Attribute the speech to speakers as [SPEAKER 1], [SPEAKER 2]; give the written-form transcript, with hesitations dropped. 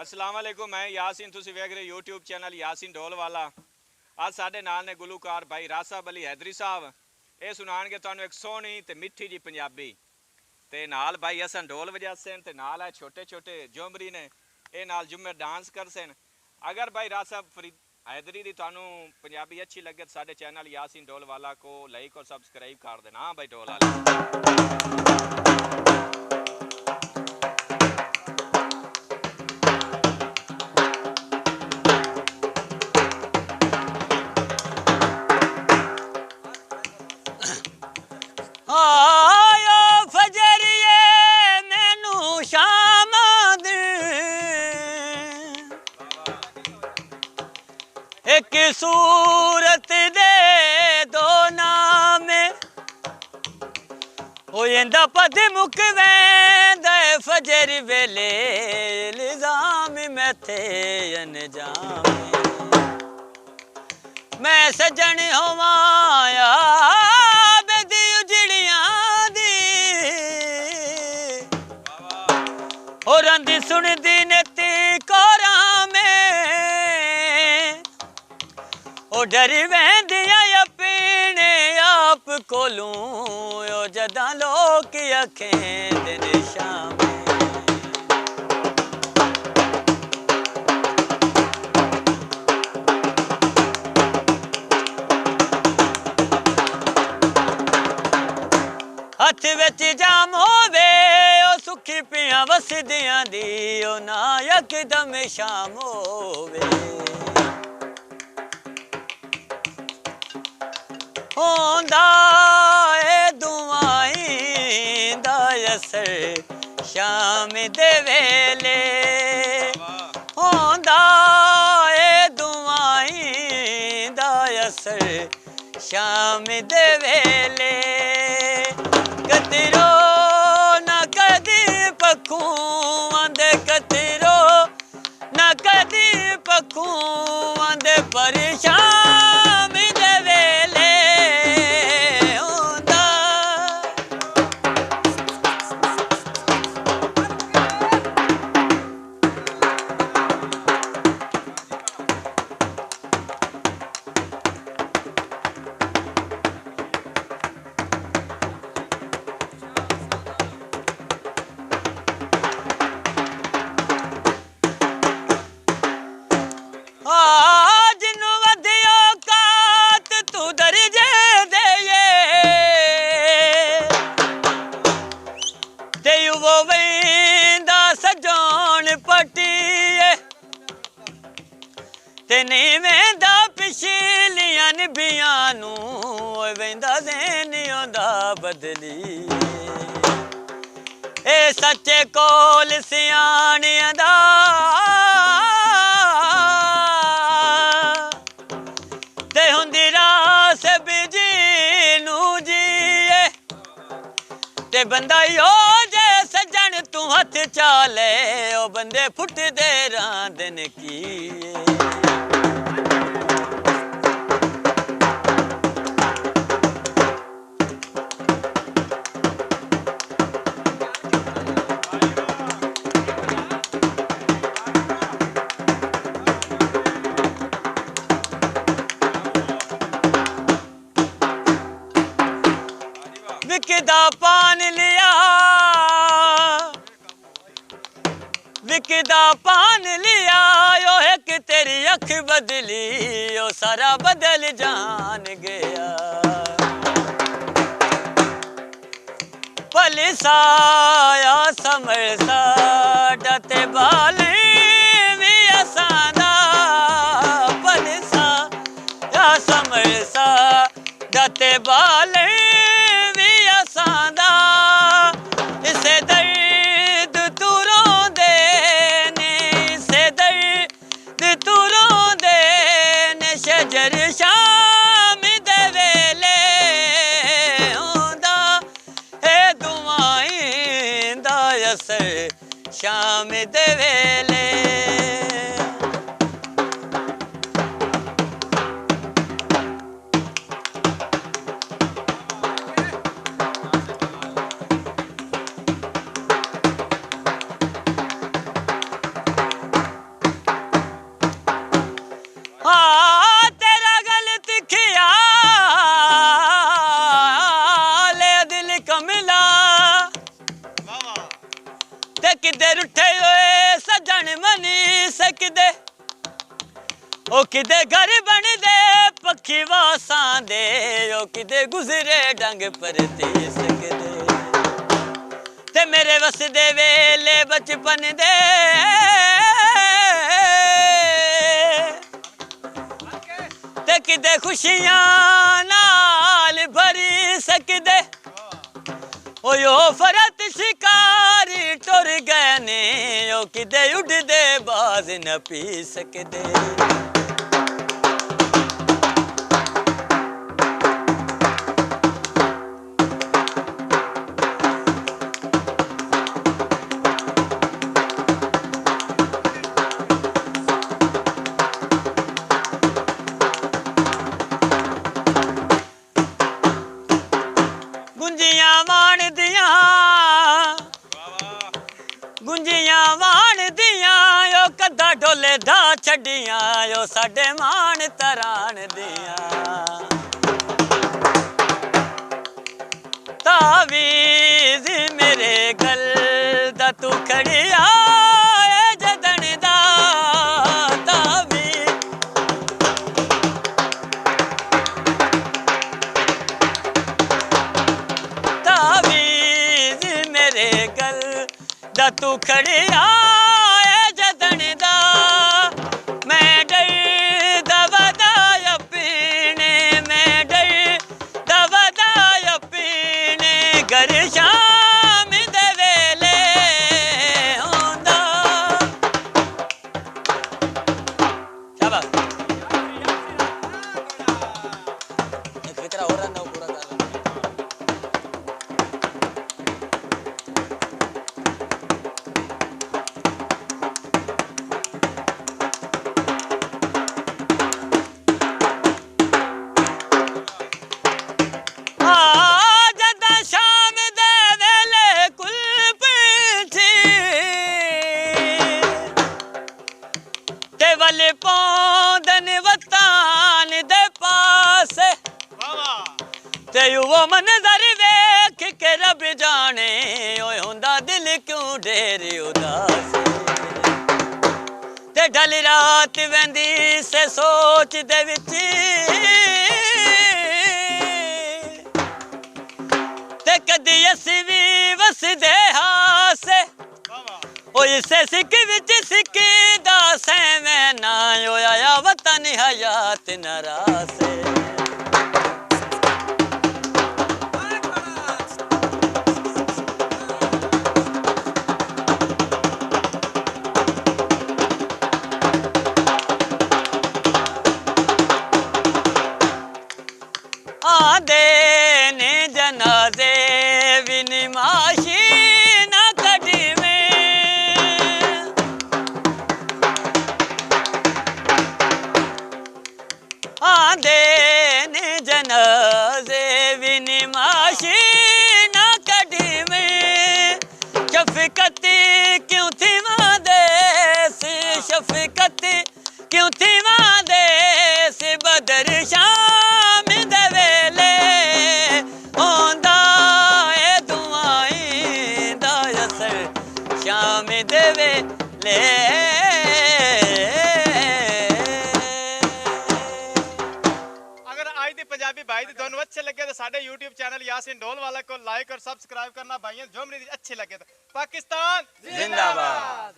[SPEAKER 1] अस्सलाम वालेकुम, मैं यासीन, तुसी वेख रहे यूट्यूब चैनल यासीन ढोलवाला। आज साडे नाल ने गुलूकार भाई रासाब अली हैदरी साहब। ये सुनाणगे तुहानू एक सोहनी ते मिठी जी पंजाबी। ते नाल भाई हसन ढोल वजासन ते नाल है छोटे छोटे जोमरी ने ये नाल जुम्मे डांस करसन। अगर भाई रासाब फरीद हैदरी दी तुहानू पंजाबी अच्छी लगे तो साडे चैनल यासीन ढोलवाला को लाइक और सब्सक्राइब कर देना। हाँ भाई ढोल वाले
[SPEAKER 2] एक सूरत दे दो नाम होंदा पद मुक वेंदा फजर वेले इल्जाम मैथे अनजाम मैं सजन होवाया बेदी उजड़ियां दी और रंदी सुनदी ने ती कोरा डरी वेंदियां अपने आप कोलूं जदा लोग अखें दिन शाम हथ विच जाम होवे ओ सुखी पियां वसदियां दी ओ ना यकदम शाम होवे होंदा ए दुआई दा असर शाम दे वेले होंदा ए दुआई दा असर शाम दे वेले कतरो ना कदी पखूं आंदे कतरो ना कदी पखूं आंदे परेशान नहीं वेंदा पिछलियां नबियां नू वेंदा ज़हन आंदा बदली ए सच्चे कोल सियाणियां दा ते हुंदी रास बिजी नू जीए ते बंदा यो जे सजन तू हथ चाले ओ बंदे फुटदे रांदन की विकदा पान लिया विकदा पान लिया यो एक तेरी अख बदली ओ सारा बदल जान गया पलिसाया समरसा डते बाले भी असादा पलिसाया समरसा डते बाले इसे दर्द तू रोंदे ने इसे दर्द तू रोंदे ने शजर शाम दे वेले होंदा ए दुआई दा असर सकदे ओ किदे घर बनदे पक्षी वासां दे ओ किदे गुजरे डंग परती सकदे ते मेरे वसदे वेले बचपन दे ते किदे खुशियां नाल भरी सकदे ओ यो फरत शिकारी टुर गए ने ओ किदे उड़दे बाज न पी सकदे गुंजियां वाण दियां यो कद्दा ढोले धा छड़ियां यो साडे मान तरान दियां तावीज़ मेरे गल दा तू खड़िया जदन दा तावीज़ मेरे गल दा तू खड़िया जदन दा मैं डर दवदाय पीने मैं डर दवदाय पीने घर शाम दे वेले होंदा शाबाश एक फिक्रा हो रहा ना पूरा कर वाले पौंदन वतान दे पास ते वो मंजर वेख के रब जाने ओए हुंदा दिल क्यों ढेर उदास ते ढल रात वेंदी से सोच दे विच ते कदी असी भी वसदे हासे ओ इसे सिक विच सिकी दा सैवें ना होया वतन हयात नरासे आंदे ने जनाजे विनिमाशी ना कड़ी आंदे ने जनाजे विनिमाशी ना कड़ी में शफकती क्यों थी मादेस शफकती क्यों थी मादेस बदर शाम दे वेले होंदा ए दुआई दा असर शाम दे वेले
[SPEAKER 3] पंजाबी भाई दोनों अच्छे लगे तो साडे YouTube चैनल यासीन ढोल वाला को लाइक और सब्सक्राइब करना भाइयों जो मेरे अच्छे लगे तो पाकिस्तान
[SPEAKER 2] जिंदाबाद।